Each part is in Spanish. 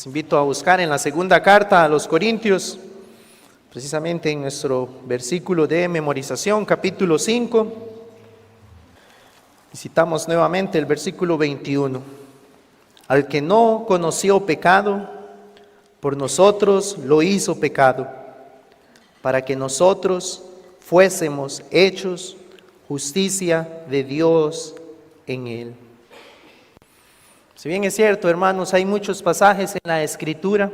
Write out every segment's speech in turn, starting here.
Les invito a buscar en la segunda carta a los Corintios, precisamente en nuestro versículo de memorización, capítulo 5. Citamos nuevamente el versículo 21. Al que no conoció pecado, por nosotros lo hizo pecado, para que nosotros fuésemos hechos justicia de Dios en él. Si bien es cierto, hermanos, hay muchos pasajes en la Escritura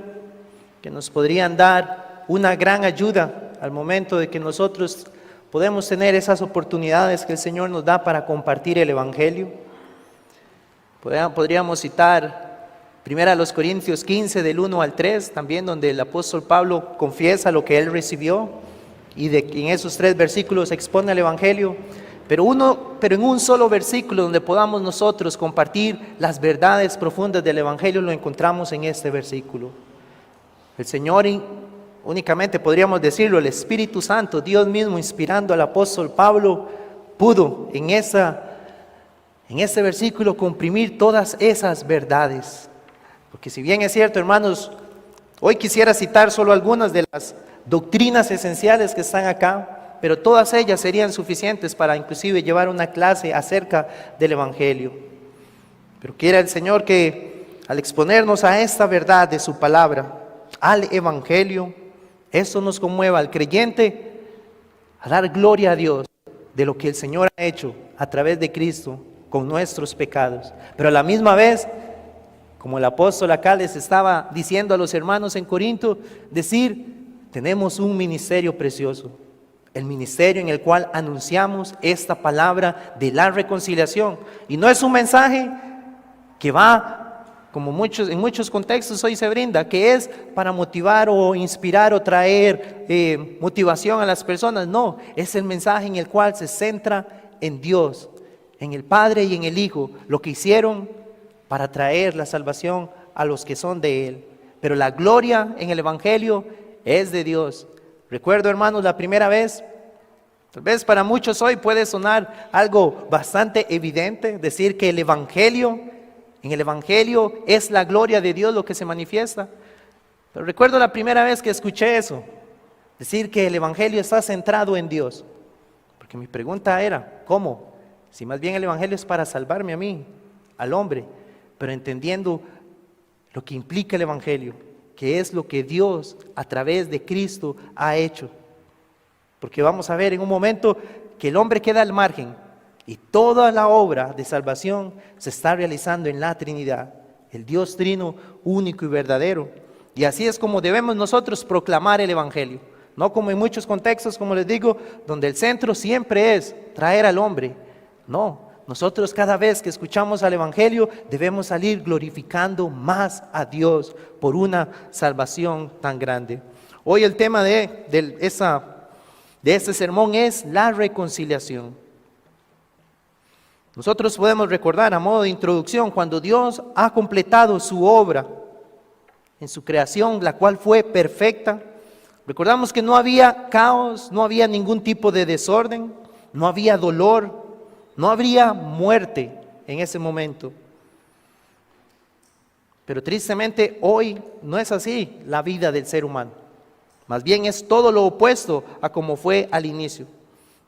que nos podrían dar una gran ayuda al momento de que nosotros podemos tener esas oportunidades que el Señor nos da para compartir el Evangelio. Podríamos citar 1 Corintios 15 del 1 al 3, también donde el apóstol Pablo confiesa lo que él recibió y en esos 3 versículos expone el Evangelio. Pero en un solo versículo donde podamos nosotros compartir las verdades profundas del Evangelio, lo encontramos en este versículo. El Señor, únicamente podríamos decirlo, el Espíritu Santo, Dios mismo inspirando al apóstol Pablo, pudo en ese versículo comprimir todas esas verdades. Porque si bien es cierto, hermanos, hoy quisiera citar solo algunas de las doctrinas esenciales que están acá, pero todas ellas serían suficientes para inclusive llevar una clase acerca del Evangelio. Pero quiera el Señor que al exponernos a esta verdad de su palabra, al Evangelio, esto nos conmueva al creyente a dar gloria a Dios de lo que el Señor ha hecho a través de Cristo con nuestros pecados. Pero a la misma vez, como el apóstol acá les estaba diciendo a los hermanos en Corinto, decir, tenemos un ministerio precioso. El ministerio en el cual anunciamos esta palabra de la reconciliación. Y no es un mensaje que va, como en muchos contextos hoy se brinda, que es para motivar o inspirar o traer motivación a las personas. No, es el mensaje en el cual se centra en Dios, en el Padre y en el Hijo, lo que hicieron para traer la salvación a los que son de Él. Pero la gloria en el Evangelio es de Dios. Recuerdo, hermanos, la primera vez, tal vez para muchos hoy puede sonar algo bastante evidente, decir que en el Evangelio es la gloria de Dios lo que se manifiesta. Pero recuerdo la primera vez que escuché eso, decir que el Evangelio está centrado en Dios. Porque mi pregunta era, ¿cómo? Si más bien el Evangelio es para salvarme a mí, al hombre, pero entendiendo lo que implica el Evangelio, que es lo que Dios a través de Cristo ha hecho. Porque vamos a ver en un momento que el hombre queda al margen y toda la obra de salvación se está realizando en la Trinidad, el Dios Trino único y verdadero. Y así es como debemos nosotros proclamar el Evangelio. No como en muchos contextos, como les digo, donde el centro siempre es traer al hombre. No. Nosotros cada vez que escuchamos al Evangelio debemos salir glorificando más a Dios por una salvación tan grande. Hoy el tema de este sermón es la reconciliación. Nosotros podemos recordar a modo de introducción cuando Dios ha completado su obra en su creación, la cual fue perfecta. Recordamos que no había caos, no había ningún tipo de desorden, no había dolor, no habría muerte en ese momento. Pero tristemente hoy no es así la vida del ser humano. Más bien es todo lo opuesto a como fue al inicio.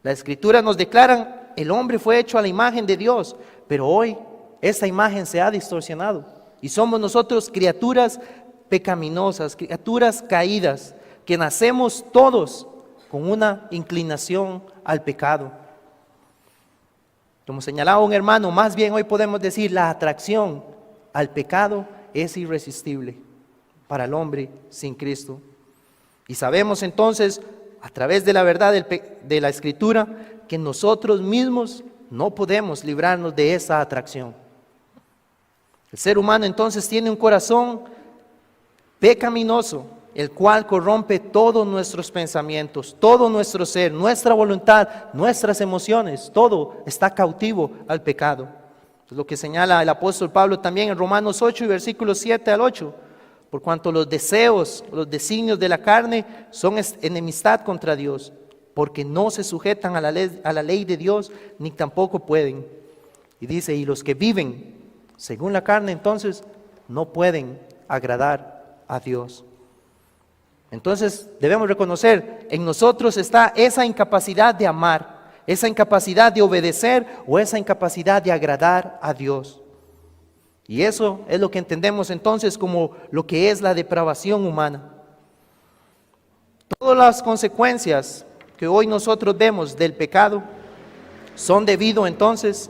La Escritura nos declara, el hombre fue hecho a la imagen de Dios, pero hoy esa imagen se ha distorsionado. Y somos nosotros criaturas pecaminosas, criaturas caídas, que nacemos todos con una inclinación al pecado. Como señalaba un hermano, más bien hoy podemos decir la atracción al pecado es irresistible para el hombre sin Cristo. Y sabemos entonces, a través de la verdad de la Escritura, que nosotros mismos no podemos librarnos de esa atracción. El ser humano entonces tiene un corazón pecaminoso, el cual corrompe todos nuestros pensamientos, todo nuestro ser, nuestra voluntad, nuestras emociones, todo está cautivo al pecado. Es lo que señala el apóstol Pablo también en Romanos 8 y versículos 7 al 8. Por cuanto los deseos, los designios de la carne son enemistad contra Dios, porque no se sujetan a la ley de Dios, ni tampoco pueden. Y dice, y los que viven según la carne, entonces no pueden agradar a Dios. Entonces debemos reconocer, en nosotros está esa incapacidad de amar, esa incapacidad de obedecer o esa incapacidad de agradar a Dios. Y eso es lo que entendemos entonces como lo que es la depravación humana. Todas las consecuencias que hoy nosotros vemos del pecado son debido entonces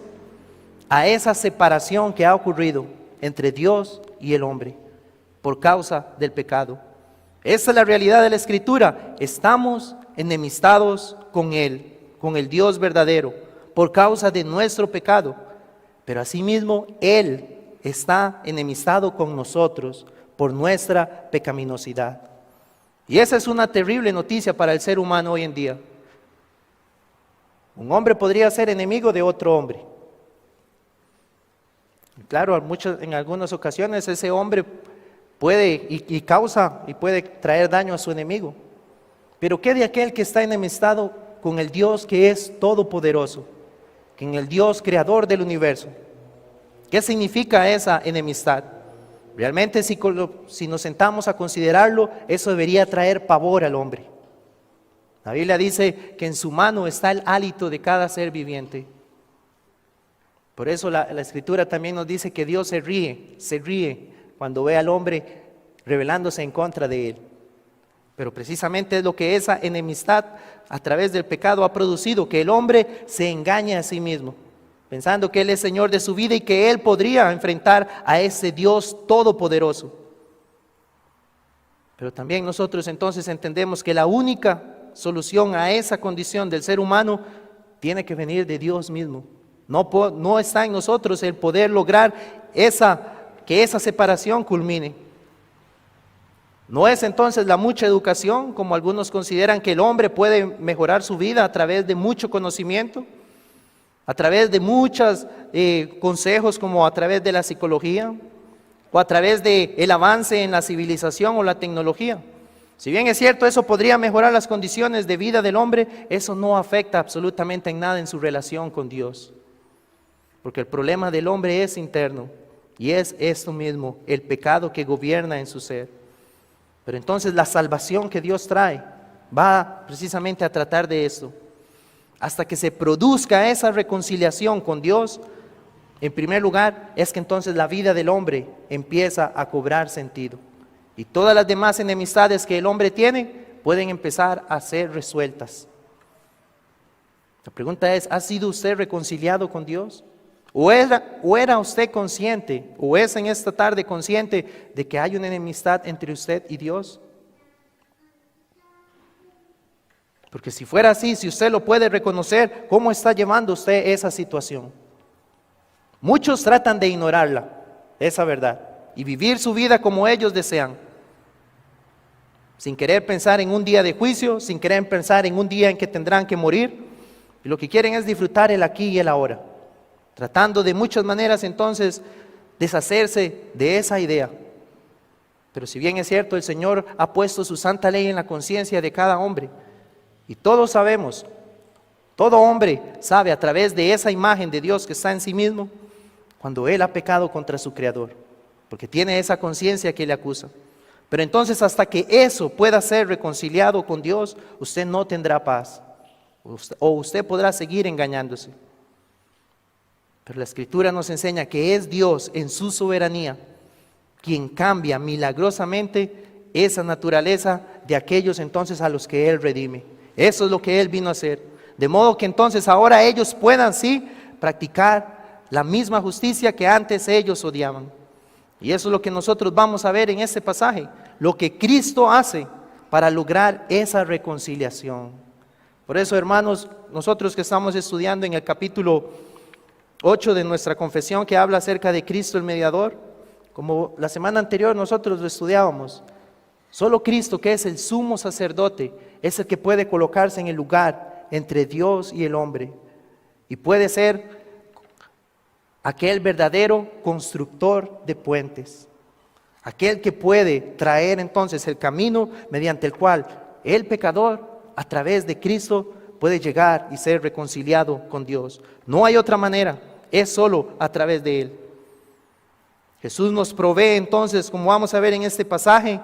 a esa separación que ha ocurrido entre Dios y el hombre por causa del pecado. Esa es la realidad de la Escritura. Estamos enemistados con Él, con el Dios verdadero, por causa de nuestro pecado. Pero asimismo, Él está enemistado con nosotros por nuestra pecaminosidad. Y esa es una terrible noticia para el ser humano hoy en día. Un hombre podría ser enemigo de otro hombre. Claro, en algunas ocasiones ese hombre puede y causa y puede traer daño a su enemigo. Pero ¿qué de aquel que está enemistado con el Dios que es todopoderoso, con el Dios creador del universo? ¿Qué significa esa enemistad? Realmente si nos sentamos a considerarlo, eso debería traer pavor al hombre. La Biblia dice que en su mano está el hálito de cada ser viviente. Por eso la Escritura también nos dice que Dios se ríe cuando ve al hombre rebelándose en contra de Él. Pero precisamente es lo que esa enemistad a través del pecado ha producido, que el hombre se engañe a sí mismo, pensando que Él es Señor de su vida y que Él podría enfrentar a ese Dios todopoderoso. Pero también nosotros entonces entendemos que la única solución a esa condición del ser humano tiene que venir de Dios mismo. No está en nosotros el poder lograr que esa separación culmine. No es entonces la mucha educación, como algunos consideran que el hombre puede mejorar su vida a través de mucho conocimiento, a través de muchos consejos, como a través de la psicología o a través del avance en la civilización o la tecnología. Si bien es cierto, eso podría mejorar las condiciones de vida del hombre, eso no afecta absolutamente en nada en su relación con Dios. Porque el problema del hombre es interno y es esto mismo, el pecado que gobierna en su ser. Pero entonces la salvación que Dios trae va precisamente a tratar de esto. Hasta que se produzca esa reconciliación con Dios, en primer lugar, es que entonces la vida del hombre empieza a cobrar sentido. Y todas las demás enemistades que el hombre tiene pueden empezar a ser resueltas. La pregunta es, ¿ha sido usted reconciliado con Dios? ¿O era usted consciente, o es en esta tarde consciente de que hay una enemistad entre usted y Dios? Porque si fuera así, si usted lo puede reconocer, ¿cómo está llevando usted esa situación? Muchos tratan de ignorarla, esa verdad, y vivir su vida como ellos desean, sin querer pensar en un día de juicio, sin querer pensar en un día en que tendrán que morir, y lo que quieren es disfrutar el aquí y el ahora, tratando de muchas maneras entonces deshacerse de esa idea. Pero si bien es cierto, el Señor ha puesto su santa ley en la conciencia de cada hombre, y todos sabemos, todo hombre sabe a través de esa imagen de Dios que está en sí mismo, cuando él ha pecado contra su Creador, porque tiene esa conciencia que le acusa. Pero entonces hasta que eso pueda ser reconciliado con Dios, usted no tendrá paz, o usted podrá seguir engañándose. Pero la Escritura nos enseña que es Dios en su soberanía quien cambia milagrosamente esa naturaleza de aquellos entonces a los que Él redime. Eso es lo que Él vino a hacer. De modo que entonces ahora ellos puedan sí practicar la misma justicia que antes ellos odiaban. Y eso es lo que nosotros vamos a ver en este pasaje, lo que Cristo hace para lograr esa reconciliación. Por eso, hermanos, nosotros que estamos estudiando en el capítulo 8 de nuestra confesión, que habla acerca de Cristo el mediador, como la semana anterior nosotros lo estudiábamos, solo Cristo, que es el sumo sacerdote, es el que puede colocarse en el lugar entre Dios y el hombre, y puede ser aquel verdadero constructor de puentes, aquel que puede traer entonces el camino mediante el cual el pecador, a través de Cristo, puede llegar y ser reconciliado con Dios. No hay otra manera, es solo a través de Él. Jesús nos provee entonces, como vamos a ver en este pasaje,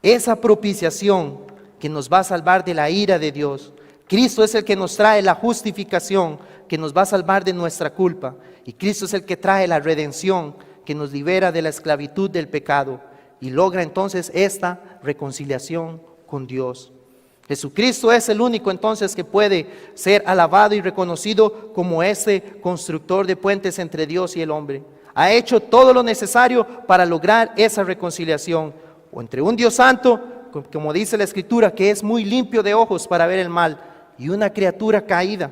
esa propiciación que nos va a salvar de la ira de Dios. Cristo es el que nos trae la justificación, que nos va a salvar de nuestra culpa. Y Cristo es el que trae la redención, que nos libera de la esclavitud del pecado y logra entonces esta reconciliación con Dios. Jesucristo es el único entonces que puede ser alabado y reconocido como ese constructor de puentes entre Dios y el hombre. Ha hecho todo lo necesario para lograr esa reconciliación, o entre un Dios santo, como dice la Escritura, que es muy limpio de ojos para ver el mal, y una criatura caída,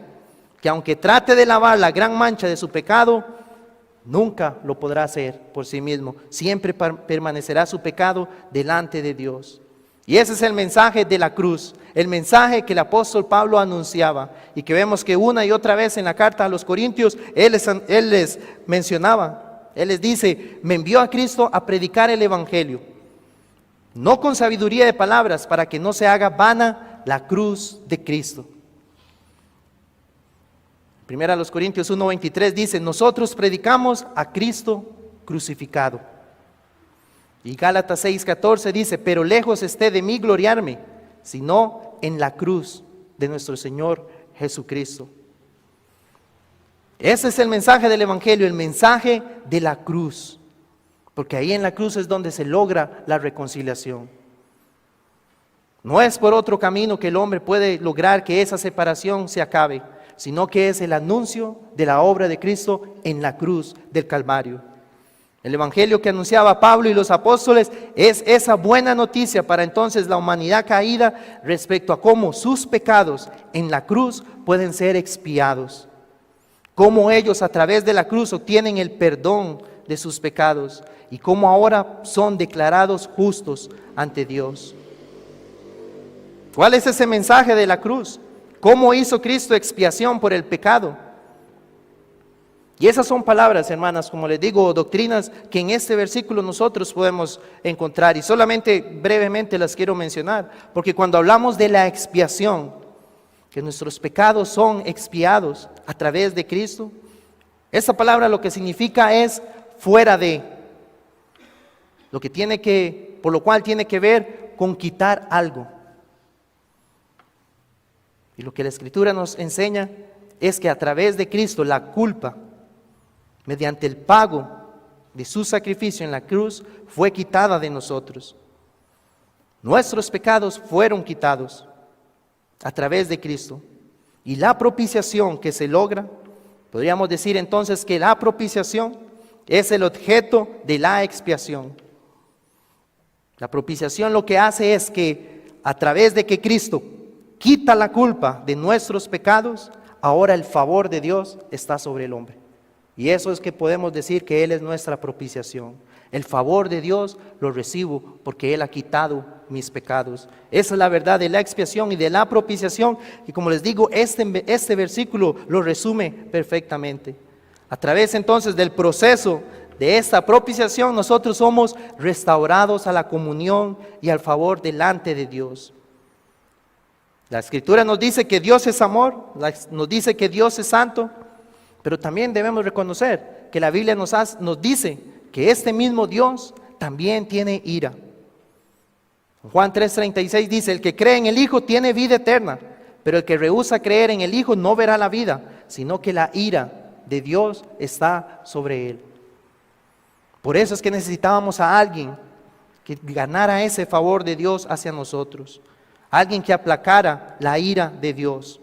que aunque trate de lavar la gran mancha de su pecado, nunca lo podrá hacer por sí mismo. Siempre permanecerá su pecado delante de Dios. Y ese es el mensaje de la cruz, el mensaje que el apóstol Pablo anunciaba y que vemos que una y otra vez en la carta a los Corintios él les mencionaba. Él les dice: me envió a Cristo a predicar el evangelio, no con sabiduría de palabras, para que no se haga vana la cruz de Cristo. Primera a los Corintios 1:23 dice: nosotros predicamos a Cristo crucificado. Y Gálatas 6:14 dice: pero lejos esté de mí gloriarme, sino en la cruz de nuestro Señor Jesucristo. Ese es el mensaje del evangelio, el mensaje de la cruz, porque ahí en la cruz es donde se logra la reconciliación. No es por otro camino que el hombre puede lograr que esa separación se acabe, sino que es el anuncio de la obra de Cristo en la cruz del Calvario. El evangelio que anunciaba Pablo y los apóstoles es esa buena noticia para entonces la humanidad caída respecto a cómo sus pecados en la cruz pueden ser expiados. Cómo ellos a través de la cruz obtienen el perdón de sus pecados y cómo ahora son declarados justos ante Dios. ¿Cuál es ese mensaje de la cruz? ¿Cómo hizo Cristo expiación por el pecado? Y esas son palabras, hermanas, como les digo, doctrinas que en este versículo nosotros podemos encontrar. Y solamente brevemente las quiero mencionar, porque cuando hablamos de la expiación, que nuestros pecados son expiados a través de Cristo, esa palabra lo que significa es fuera de, por lo cual tiene que ver con quitar algo. Y lo que la Escritura nos enseña es que a través de Cristo la culpa, mediante el pago de su sacrificio en la cruz, fue quitada de nosotros. Nuestros pecados fueron quitados a través de Cristo. Y la propiciación que se logra, podríamos decir entonces que la propiciación es el objeto de la expiación. La propiciación lo que hace es que a través de que Cristo quita la culpa de nuestros pecados, ahora el favor de Dios está sobre el hombre. Y eso es que podemos decir que Él es nuestra propiciación. El favor de Dios lo recibo porque Él ha quitado mis pecados. Esa es la verdad de la expiación y de la propiciación. Y como les digo, este versículo lo resume perfectamente. A través entonces del proceso de esta propiciación, nosotros somos restaurados a la comunión y al favor delante de Dios. La Escritura nos dice que Dios es amor, nos dice que Dios es santo, pero también debemos reconocer que la Biblia nos dice que este mismo Dios también tiene ira. Juan 3:36 dice: el que cree en el Hijo tiene vida eterna, pero el que rehúsa creer en el Hijo no verá la vida, sino que la ira de Dios está sobre él. Por eso es que necesitábamos a alguien que ganara ese favor de Dios hacia nosotros, alguien que aplacara la ira de Dios.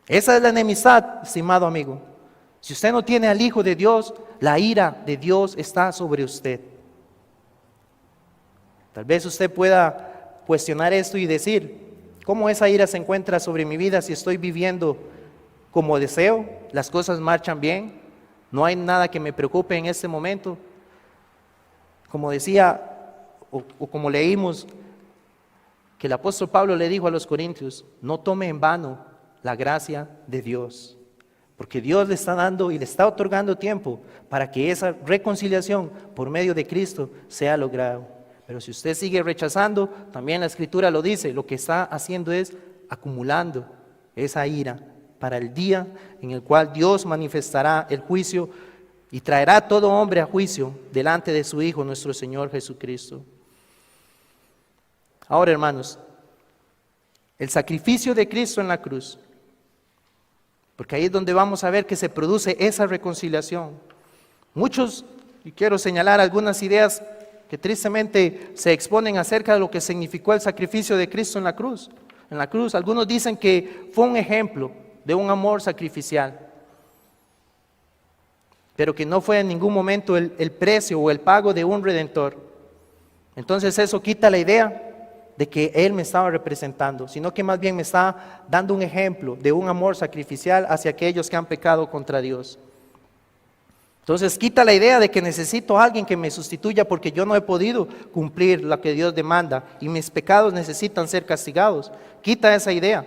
Esa es la enemistad, estimado amigo. Si usted no tiene al Hijo de Dios, la ira de Dios está sobre usted. Tal vez usted pueda cuestionar esto y decir: ¿cómo esa ira se encuentra sobre mi vida si estoy viviendo como deseo? Las cosas marchan bien, no hay nada que me preocupe en este momento. Como decía, o como leímos, que el apóstol Pablo le dijo a los corintios: no tome en vano la gracia de Dios, porque Dios le está dando y le está otorgando tiempo para que esa reconciliación por medio de Cristo sea lograda. Pero si usted sigue rechazando, también la Escritura lo dice, lo que está haciendo es acumulando esa ira para el día en el cual Dios manifestará el juicio y traerá a todo hombre a juicio delante de su Hijo, nuestro Señor Jesucristo. Ahora, hermanos, el sacrificio de Cristo en la cruz, porque ahí es donde vamos a ver que se produce esa reconciliación. Muchos, y quiero señalar algunas ideas que tristemente se exponen acerca de lo que significó el sacrificio de Cristo en la cruz. En la cruz, algunos dicen que fue un ejemplo de un amor sacrificial, pero que no fue en ningún momento el precio o el pago de un redentor. Entonces eso quita la idea de que Él me estaba representando, sino que más bien me está dando un ejemplo de un amor sacrificial hacia aquellos que han pecado contra Dios. Entonces quita la idea de que necesito a alguien que me sustituya porque yo no he podido cumplir lo que Dios demanda y mis pecados necesitan ser castigados. Quita esa idea.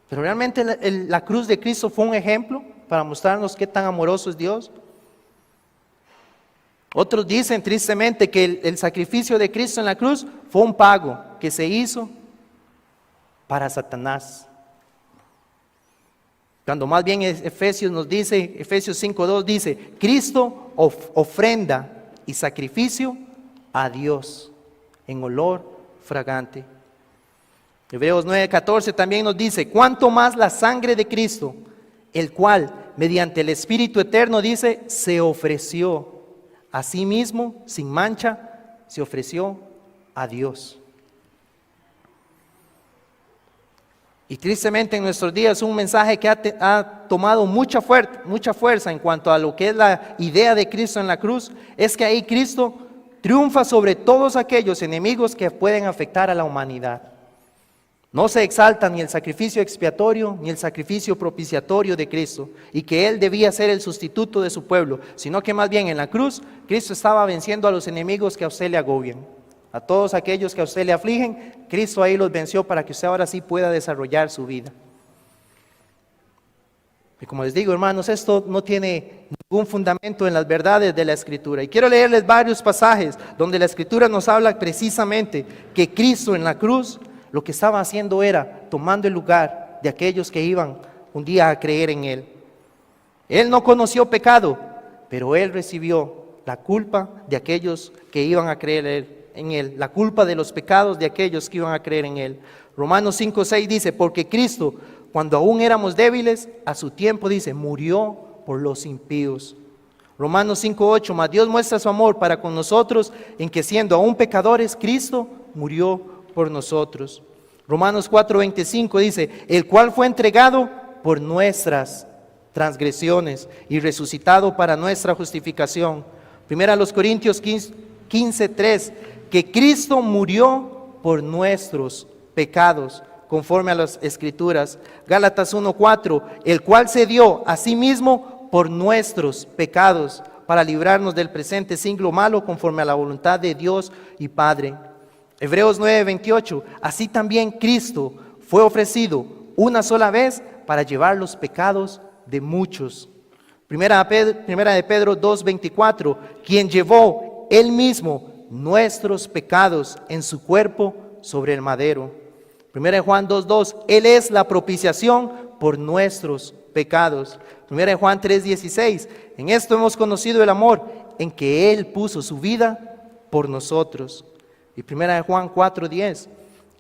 Pero realmente la cruz de Cristo fue un ejemplo para mostrarnos qué tan amoroso es Dios. Otros dicen tristemente que el sacrificio de Cristo en la cruz fue un pago que se hizo para Satanás. Cuando más bien Efesios nos dice, Efesios 5:2 dice, Cristo ofrenda y sacrificio a Dios en olor fragante. Hebreos 9:14 también nos dice, cuánto más la sangre de Cristo, el cual mediante el Espíritu Eterno dice, se ofreció a sí mismo sin mancha, se ofreció a Dios. Y tristemente en nuestros días un mensaje que ha tomado mucha fuerza en cuanto a lo que es la idea de Cristo en la cruz, es que ahí Cristo triunfa sobre todos aquellos enemigos que pueden afectar a la humanidad. No se exalta ni el sacrificio expiatorio ni el sacrificio propiciatorio de Cristo y que Él debía ser el sustituto de su pueblo, sino que más bien en la cruz Cristo estaba venciendo a los enemigos que a usted le agobian. A todos aquellos que a usted le afligen, Cristo ahí los venció para que usted ahora sí pueda desarrollar su vida. Y como les digo, hermanos, esto no tiene ningún fundamento en las verdades de la Escritura. Y quiero leerles varios pasajes donde la Escritura nos habla precisamente que Cristo en la cruz lo que estaba haciendo era tomando el lugar de aquellos que iban un día a creer en Él. Él no conoció pecado, pero Él recibió la culpa de aquellos que iban a creer en Él, la culpa de los pecados de aquellos que iban a creer en Él. Romanos 5:6 dice, porque Cristo, cuando aún éramos débiles, a su tiempo dice, murió por los impíos. Romanos 5:8, mas Dios muestra su amor para con nosotros, en que siendo aún pecadores, Cristo murió por nosotros. Romanos 4:25 dice, el cual fue entregado por nuestras transgresiones y resucitado para nuestra justificación. Primera a los Corintios 15:3, que Cristo murió por nuestros pecados, conforme a las Escrituras. Gálatas 1:4, el cual se dio a sí mismo por nuestros pecados, para librarnos del presente siglo malo, conforme a la voluntad de Dios y Padre. Hebreos 9:28, así también Cristo fue ofrecido una sola vez para llevar los pecados de muchos. Primera de Pedro 2:24, quien llevó Él mismo nuestros pecados en su cuerpo sobre el madero. Primera de Juan 2:2, Él es la propiciación por nuestros pecados. Primera de Juan 3:16, en esto hemos conocido el amor, en que Él puso su vida por nosotros. Y Primera de Juan 4:10,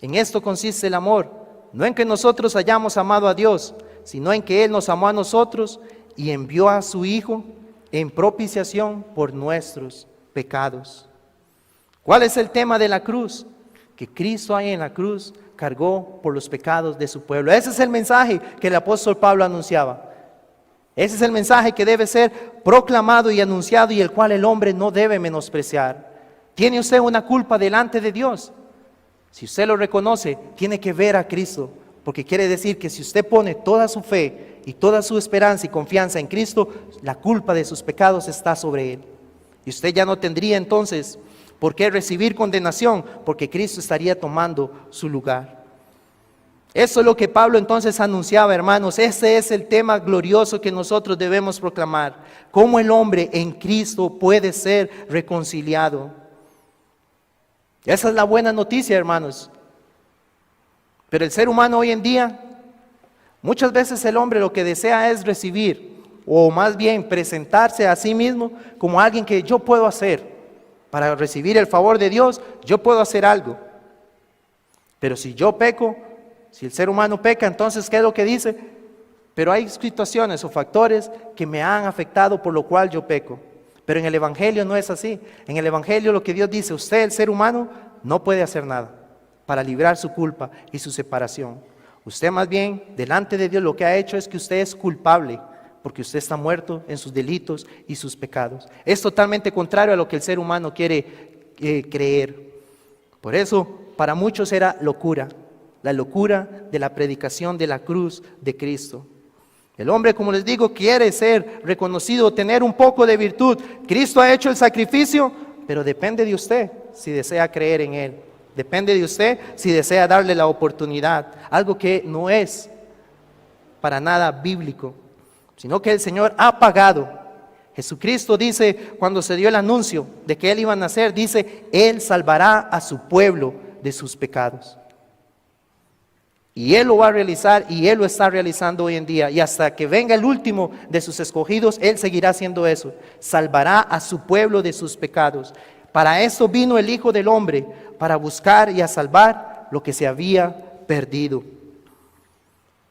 en esto consiste el amor, no en que nosotros hayamos amado a Dios, sino en que Él nos amó a nosotros y envió a su Hijo en propiciación por nuestros pecados. ¿Cuál es el tema de la cruz? Que Cristo ahí en la cruz cargó por los pecados de su pueblo. Ese es el mensaje que el apóstol Pablo anunciaba. Ese es el mensaje que debe ser proclamado y anunciado y el cual el hombre no debe menospreciar. ¿Tiene usted una culpa delante de Dios? Si usted lo reconoce, tiene que ver a Cristo, porque quiere decir que si usted pone toda su fe y toda su esperanza y confianza en Cristo, la culpa de sus pecados está sobre Él. Y usted ya no tendría entonces por qué recibir condenación, porque Cristo estaría tomando su lugar. Eso es lo que Pablo entonces anunciaba, hermanos. Ese es el tema glorioso que nosotros debemos proclamar. Cómo el hombre en Cristo puede ser reconciliado. Esa es la buena noticia, hermanos. Pero el ser humano hoy en día, muchas veces el hombre lo que desea es recibir, o más bien presentarse a sí mismo como alguien que yo puedo hacer. Para recibir el favor de Dios, yo puedo hacer algo. Pero si yo peco, si el ser humano peca, entonces ¿qué es lo que dice? Pero hay situaciones o factores que me han afectado por lo cual yo peco. Pero en el Evangelio no es así. En el Evangelio lo que Dios dice, usted, el ser humano, no puede hacer nada para librar su culpa y su separación. Usted más bien, delante de Dios, lo que ha hecho es que usted es culpable, porque usted está muerto en sus delitos y sus pecados. Es totalmente contrario a lo que el ser humano quiere creer. Por eso, para muchos era locura, la locura de la predicación de la cruz de Cristo. El hombre, como les digo, quiere ser reconocido, tener un poco de virtud. Cristo ha hecho el sacrificio, pero depende de usted si desea creer en Él. Depende de usted si desea darle la oportunidad. Algo que no es para nada bíblico, sino que el Señor ha pagado. Jesucristo dice, cuando se dio el anuncio de que Él iba a nacer, dice, Él salvará a su pueblo de sus pecados. Y Él lo va a realizar y Él lo está realizando hoy en día. Y hasta que venga el último de sus escogidos, Él seguirá haciendo eso. Salvará a su pueblo de sus pecados. Para eso vino el Hijo del Hombre, para buscar y a salvar lo que se había perdido.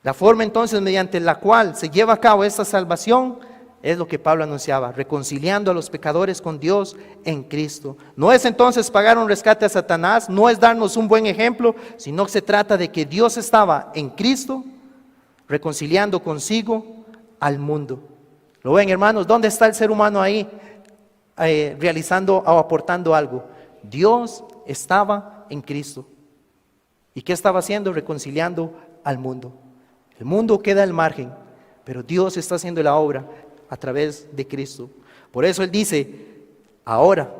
La forma entonces mediante la cual se lleva a cabo esta salvación es lo que Pablo anunciaba, reconciliando a los pecadores con Dios en Cristo. No es entonces pagar un rescate a Satanás, no es darnos un buen ejemplo, sino que se trata de que Dios estaba en Cristo reconciliando consigo al mundo. ¿Lo ven, hermanos? ¿Dónde está el ser humano ahí realizando o aportando algo? Dios estaba en Cristo. ¿Y qué estaba haciendo? Reconciliando al mundo. El mundo queda al margen, pero Dios está haciendo la obra a través de Cristo. Por eso Él dice, ahora,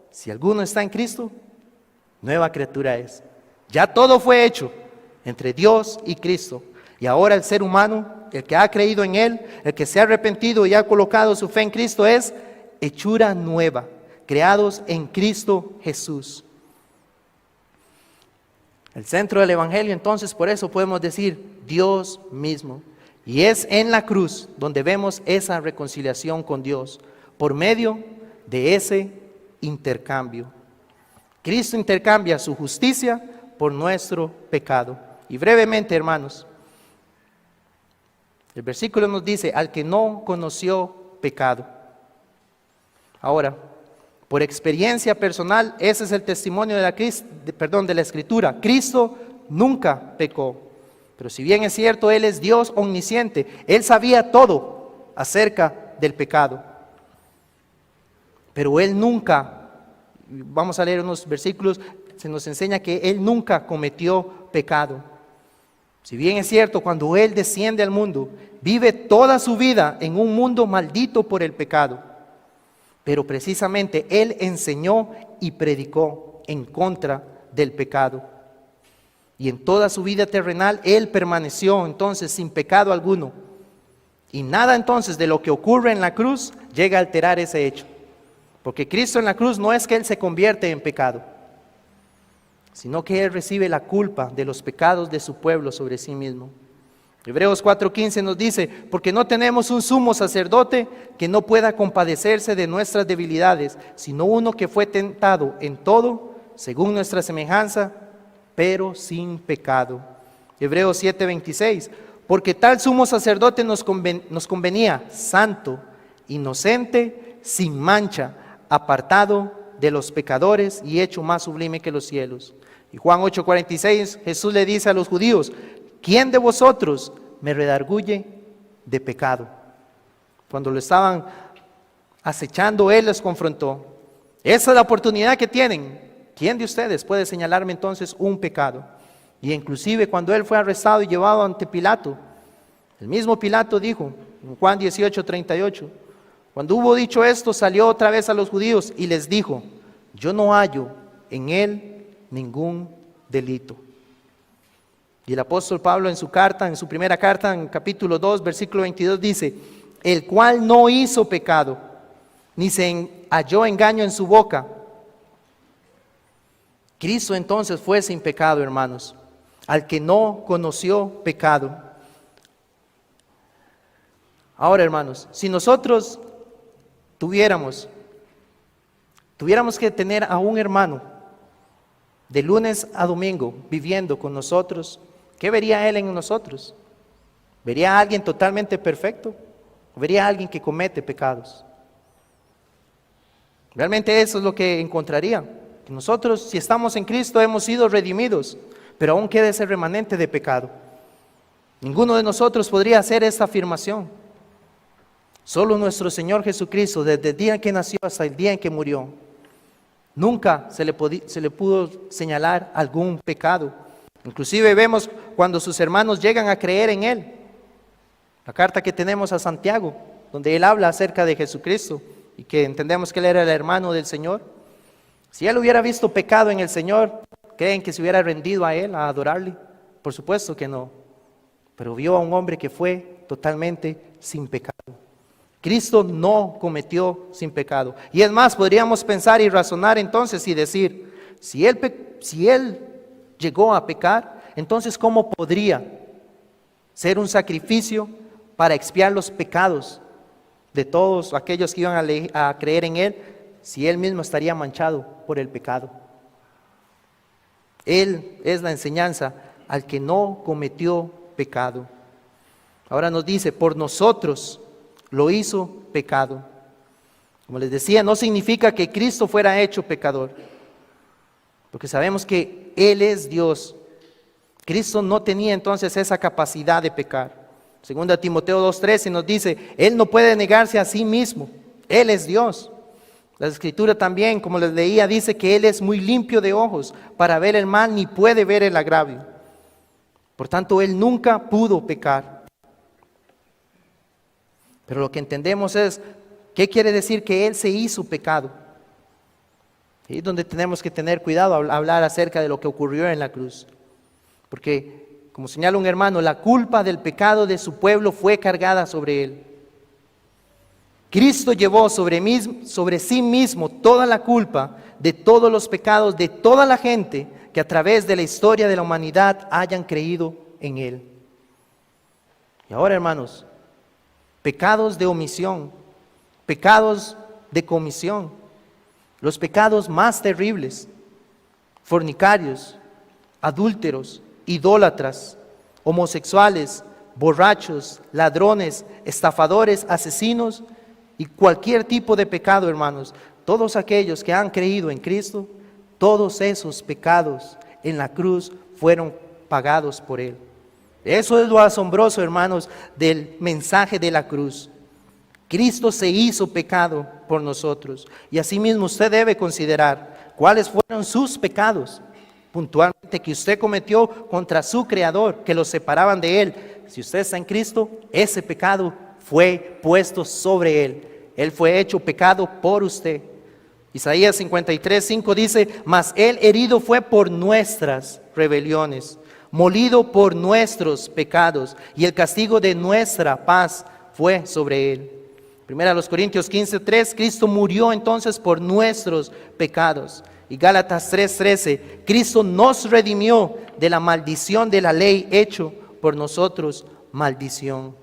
si alguno está en Cristo, nueva criatura es. Ya todo fue hecho entre Dios y Cristo. Y ahora el ser humano, el que ha creído en Él, el que se ha arrepentido y ha colocado su fe en Cristo es hechura nueva, creados en Cristo Jesús. El centro del Evangelio, entonces, por eso podemos decir Dios mismo. Y es en la cruz donde vemos esa reconciliación con Dios, por medio de ese intercambio. Cristo intercambia su justicia por nuestro pecado. Y brevemente, hermanos, el versículo nos dice, al que no conoció pecado. Ahora, por experiencia personal, ese es el testimonio de la Escritura. Cristo nunca pecó. Pero si bien es cierto, Él es Dios omnisciente, Él sabía todo acerca del pecado. Pero Él nunca, vamos a leer unos versículos, se nos enseña que Él nunca cometió pecado. Si bien es cierto, cuando Él desciende al mundo, vive toda su vida en un mundo maldito por el pecado. Pero precisamente Él enseñó y predicó en contra del pecado. Y en toda su vida terrenal, Él permaneció entonces sin pecado alguno. Y nada entonces de lo que ocurre en la cruz llega a alterar ese hecho. Porque Cristo en la cruz no es que Él se convierte en pecado, sino que Él recibe la culpa de los pecados de su pueblo sobre sí mismo. Hebreos 4:15 nos dice, porque no tenemos un sumo sacerdote que no pueda compadecerse de nuestras debilidades, sino uno que fue tentado en todo, según nuestra semejanza, pero sin pecado. Hebreos 7:26, porque tal sumo sacerdote nos convenía, santo, inocente, sin mancha, apartado de los pecadores y hecho más sublime que los cielos. Y Juan 8:46, Jesús le dice a los judíos, ¿quién de vosotros me redarguye de pecado? Cuando lo estaban acechando, Él les confrontó. Esa es la oportunidad que tienen. ¿Quién de ustedes puede señalarme entonces un pecado? Y inclusive cuando Él fue arrestado y llevado ante Pilato, el mismo Pilato dijo en Juan 18:38, cuando hubo dicho esto, salió otra vez a los judíos y les dijo, yo no hallo en Él ningún delito. Y el apóstol Pablo en su carta, en su primera carta, en capítulo 2, versículo 22, dice, el cual no hizo pecado, ni se halló engaño en su boca. Cristo entonces fue sin pecado, hermanos, al que no conoció pecado. Ahora, hermanos, si nosotros tuviéramos que tener a un hermano de lunes a domingo, viviendo con nosotros, ¿qué vería Él en nosotros? ¿Vería a alguien totalmente perfecto? ¿O vería a alguien que comete pecados? Realmente eso es lo que encontraría. Que nosotros, si estamos en Cristo, hemos sido redimidos, pero aún queda ese remanente de pecado. Ninguno de nosotros podría hacer esta afirmación. Solo nuestro Señor Jesucristo, desde el día en que nació hasta el día en que murió, nunca se le pudo señalar algún pecado. Inclusive vemos cuando sus hermanos llegan a creer en Él. La carta que tenemos a Santiago, donde Él habla acerca de Jesucristo y que entendemos que Él era el hermano del Señor. Si Él hubiera visto pecado en el Señor, ¿creen que se hubiera rendido a Él, a adorarle? Por supuesto que no. Pero vio a un hombre que fue totalmente sin pecado. Cristo no cometió sin pecado. Y es más, podríamos pensar y razonar entonces y decir, si Él llegó a pecar, entonces ¿cómo podría ser un sacrificio para expiar los pecados de todos aquellos que iban a creer en Él, si Él mismo estaría manchado por el pecado? Él es la enseñanza al que no cometió pecado. Ahora nos dice, por nosotros lo hizo pecado. Como les decía, no significa que Cristo fuera hecho pecador, porque sabemos que Él es Dios. Cristo no tenía entonces esa capacidad de pecar. Segunda Timoteo 2:13 nos dice, Él no puede negarse a sí mismo, Él es Dios. La Escritura también, como les leía, dice que Él es muy limpio de ojos para ver el mal, ni puede ver el agravio. Por tanto, Él nunca pudo pecar. Pero lo que entendemos es, ¿qué quiere decir que Él se hizo pecado? Ahí es donde tenemos que tener cuidado a hablar acerca de lo que ocurrió en la cruz. Porque, como señala un hermano, la culpa del pecado de su pueblo fue cargada sobre Él. Cristo llevó sobre sí mismo toda la culpa de todos los pecados de toda la gente que a través de la historia de la humanidad hayan creído en Él. Y ahora, hermanos, pecados de omisión, pecados de comisión, los pecados más terribles, fornicarios, adúlteros, idólatras, homosexuales, borrachos, ladrones, estafadores, asesinos y cualquier tipo de pecado, hermanos. Todos aquellos que han creído en Cristo, todos esos pecados en la cruz fueron pagados por Él. Eso es lo asombroso, hermanos, del mensaje de la cruz. Cristo se hizo pecado por nosotros. Y asimismo usted debe considerar cuáles fueron sus pecados, puntualmente que usted cometió contra su Creador, que los separaban de Él. Si usted está en Cristo, ese pecado fue puesto sobre Él. Él fue hecho pecado por usted. Isaías 53:5 dice, mas Él herido fue por nuestras rebeliones, molido por nuestros pecados, y el castigo de nuestra paz fue sobre Él. Primera a los Corintios 15:3, Cristo murió entonces por nuestros pecados. Y Gálatas 3:13, Cristo nos redimió de la maldición de la ley, hecho por nosotros maldición.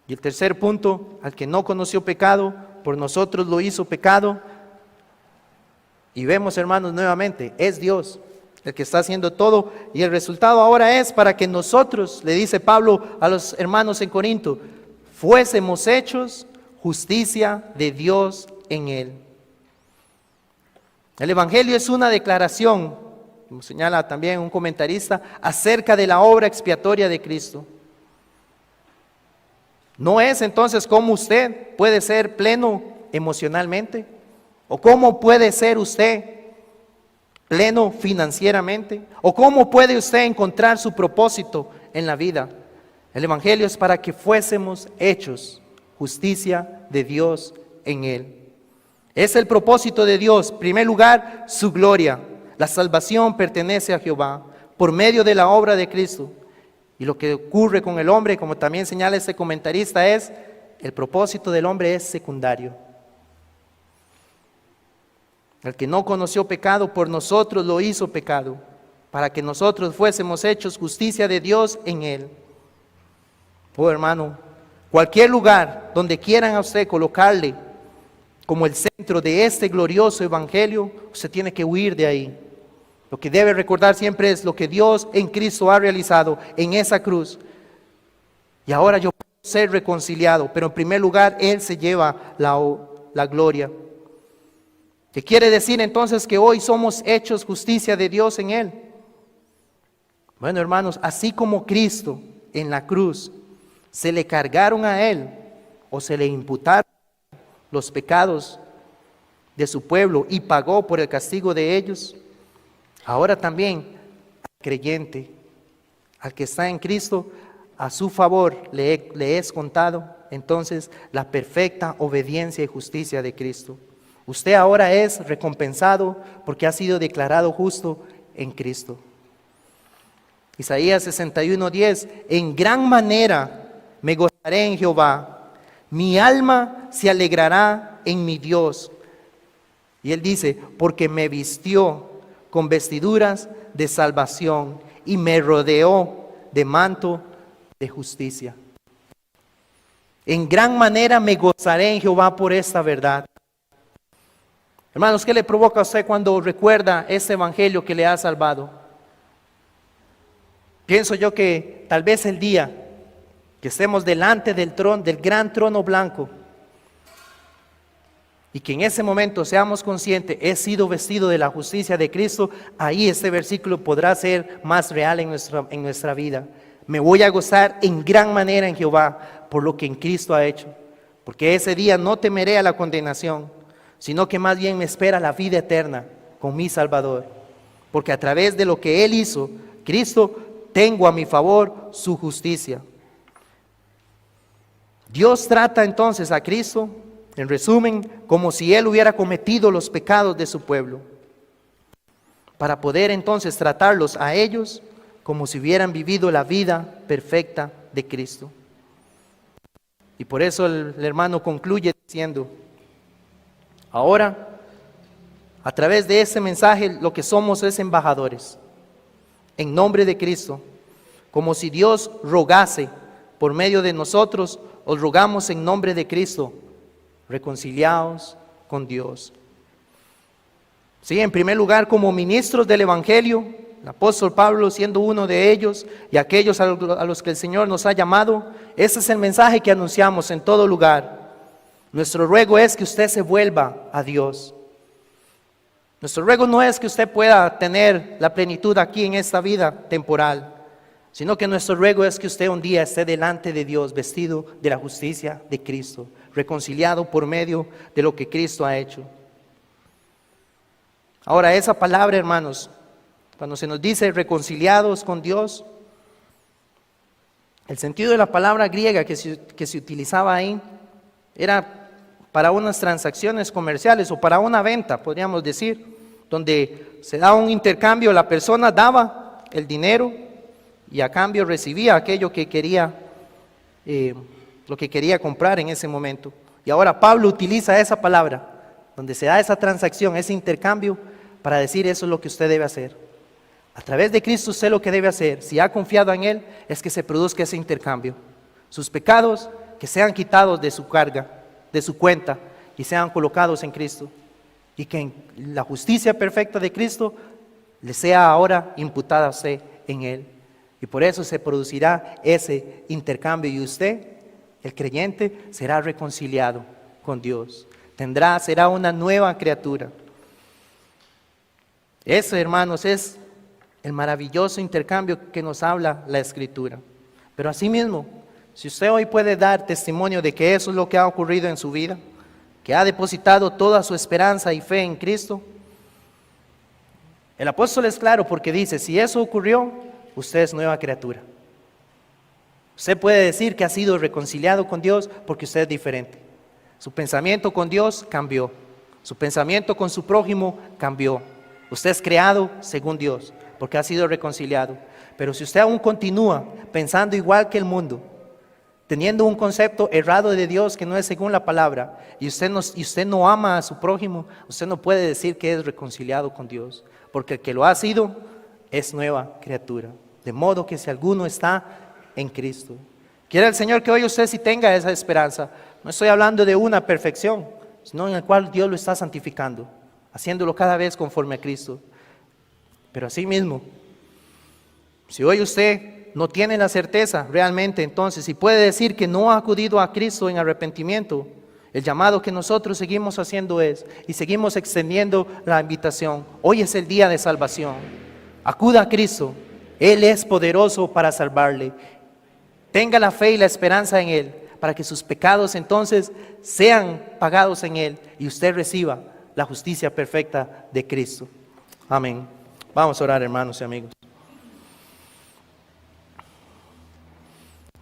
Y el tercer punto, al que no conoció pecado, por nosotros lo hizo pecado. Y vemos, hermanos, nuevamente, es Dios el que está haciendo todo, y el resultado ahora es para que nosotros, le dice Pablo a los hermanos en Corinto, fuésemos hechos justicia de Dios en Él. El Evangelio es una declaración, como señala también un comentarista, acerca de la obra expiatoria de Cristo. No es entonces cómo usted puede ser pleno emocionalmente, o cómo puede ser usted pleno financieramente, o cómo puede usted encontrar su propósito en la vida. El Evangelio es para que fuésemos hechos justicia de Dios en Él. Es el propósito de Dios, en primer lugar, su gloria. La salvación pertenece a Jehová por medio de la obra de Cristo. Y lo que ocurre con el hombre, como también señala este comentarista, es el propósito del hombre es secundario. El que no conoció pecado, por nosotros lo hizo pecado, para que nosotros fuésemos hechos justicia de Dios en Él. Oh hermano, cualquier lugar donde quieran a usted colocarle como el centro de este glorioso evangelio, usted tiene que huir de ahí. Lo que debe recordar siempre es lo que Dios en Cristo ha realizado en esa cruz. Y ahora yo puedo ser reconciliado, pero en primer lugar Él se lleva la gloria. ¿Qué quiere decir entonces que hoy somos hechos justicia de Dios en Él? Bueno, hermanos, así como Cristo en la cruz se le cargaron a Él o se le imputaron los pecados de su pueblo y pagó por el castigo de ellos, ahora también al creyente, al que está en Cristo, a su favor le es contado entonces la perfecta obediencia y justicia de Cristo. Usted ahora es recompensado porque ha sido declarado justo en Cristo. Isaías 61:10, en gran manera me gozaré en Jehová, mi alma se alegrará en mi Dios. Y él dice, porque me vistió con vestiduras de salvación y me rodeó de manto de justicia. En gran manera me gozaré en Jehová por esta verdad. Hermanos, ¿qué le provoca a usted cuando recuerda este evangelio que le ha salvado? Pienso yo que tal vez el día que estemos delante del trono, del gran trono blanco, y que en ese momento seamos conscientes, he sido vestido de la justicia de Cristo, ahí este versículo podrá ser más real en nuestra vida. Me voy a gozar en gran manera en Jehová por lo que en Cristo ha hecho, porque ese día no temeré a la condenación, sino que más bien me espera la vida eterna con mi Salvador, porque a través de lo que Él hizo, Cristo, tengo a mi favor su justicia. Dios trata entonces a Cristo, en resumen, como si Él hubiera cometido los pecados de su pueblo, para poder entonces tratarlos a ellos como si hubieran vivido la vida perfecta de Cristo. Y por eso el hermano concluye diciendo, ahora, a través de ese mensaje, lo que somos es embajadores, en nombre de Cristo, como si Dios rogase por medio de nosotros, os rogamos en nombre de Cristo, reconciliados con Dios. Sí, en primer lugar, como ministros del Evangelio, el apóstol Pablo siendo uno de ellos y aquellos a los que el Señor nos ha llamado, ese es el mensaje que anunciamos en todo lugar. Nuestro ruego es que usted se vuelva a Dios. Nuestro ruego no es que usted pueda tener la plenitud aquí en esta vida temporal, sino que nuestro ruego es que usted un día esté delante de Dios vestido de la justicia de Cristo, reconciliado por medio de lo que Cristo ha hecho. Ahora, esa palabra, hermanos, cuando se nos dice reconciliados con Dios, el sentido de la palabra griega que se utilizaba ahí era para unas transacciones comerciales o para una venta, podríamos decir, donde se da un intercambio, la persona daba el dinero y a cambio recibía aquello que quería, lo que quería comprar en ese momento. Y ahora Pablo utiliza esa palabra, donde se da esa transacción, ese intercambio, para decir eso es lo que usted debe hacer. A través de Cristo usted lo que debe hacer, si ha confiado en Él, es que se produzca ese intercambio. Sus pecados que sean quitados de su carga, de su cuenta, y sean colocados en Cristo. Y que la justicia perfecta de Cristo le sea ahora imputada a usted en Él. Y por eso se producirá ese intercambio y usted, el creyente, será reconciliado con Dios. Será una nueva criatura. Eso, hermanos, es el maravilloso intercambio que nos habla la Escritura. Pero asimismo, si usted hoy puede dar testimonio de que eso es lo que ha ocurrido en su vida, que ha depositado toda su esperanza y fe en Cristo, el apóstol es claro porque dice, si eso ocurrió, usted es nueva criatura. Usted puede decir que ha sido reconciliado con Dios porque usted es diferente. Su pensamiento con Dios cambió. Su pensamiento con su prójimo cambió. Usted es creado según Dios porque ha sido reconciliado. Pero si usted aún continúa pensando igual que el mundo, teniendo un concepto errado de Dios que no es según la palabra, y usted no ama a su prójimo, usted no puede decir que es reconciliado con Dios, porque el que lo ha sido es nueva criatura. De modo que si alguno está en Cristo, quiere el Señor que hoy usted sí tenga esa esperanza. No estoy hablando de una perfección, sino en el cual Dios lo está santificando, haciéndolo cada vez conforme a Cristo. Pero así mismo, si hoy usted no tiene la certeza realmente, entonces, y puede decir que no ha acudido a Cristo en arrepentimiento, el llamado que nosotros seguimos haciendo y seguimos extendiendo la invitación, hoy es el día de salvación. Acuda a Cristo, Él es poderoso para salvarle. Tenga la fe y la esperanza en Él, para que sus pecados entonces sean pagados en Él y usted reciba la justicia perfecta de Cristo. Amén. Vamos a orar, hermanos y amigos.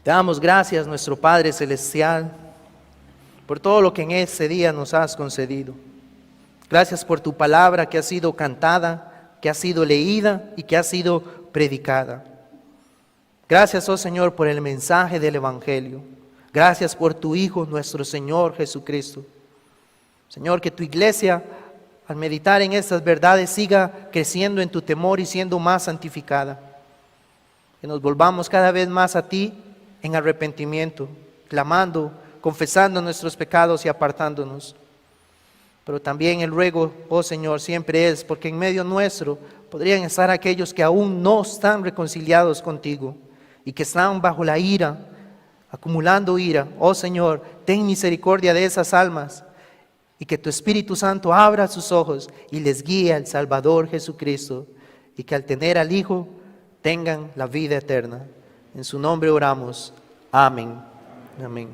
Te damos gracias, nuestro Padre Celestial, por todo lo que en este día nos has concedido. Gracias por tu palabra que ha sido cantada, que ha sido leída y que ha sido predicada. Gracias, oh Señor, por el mensaje del Evangelio. Gracias por tu Hijo, nuestro Señor Jesucristo. Señor, que tu iglesia, al meditar en estas verdades, siga creciendo en tu temor y siendo más santificada. Que nos volvamos cada vez más a ti en arrepentimiento, clamando, confesando nuestros pecados y apartándonos. Pero también el ruego, oh Señor, siempre es porque en medio nuestro podrían estar aquellos que aún no están reconciliados contigo y que están bajo la ira, acumulando ira. Oh Señor, ten misericordia de esas almas y que tu Espíritu Santo abra sus ojos y les guíe al Salvador Jesucristo, y que al tener al Hijo tengan la vida eterna. En su nombre oramos. Amén. Amén.